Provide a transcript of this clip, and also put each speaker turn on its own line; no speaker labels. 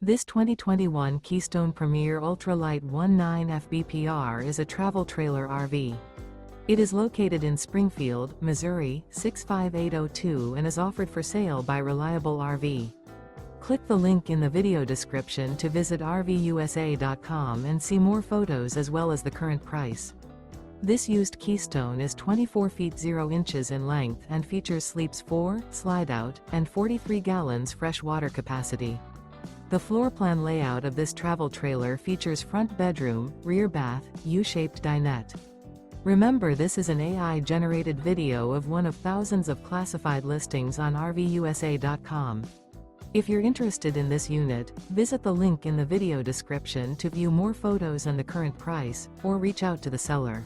This 2021 Keystone Premier Ultra Lite 19 FBPR is a travel trailer RV. It is located in Springfield, Missouri, 65802 and is offered for sale by Reliable RV. Click the link in the video description to visit RVUSA.com and see more photos as well as the current price. This used Keystone is 24 feet 0 inches in length and features sleeps 4, Slideout, and 43 gallons fresh water capacity. The floor plan layout of this travel trailer features front bedroom, rear bath, U-shaped dinette. Remember, this is an AI-generated video of one of thousands of classified listings on RVUSA.com. If you're interested in this unit, visit the link in the video description to view more photos and the current price, or reach out to the seller.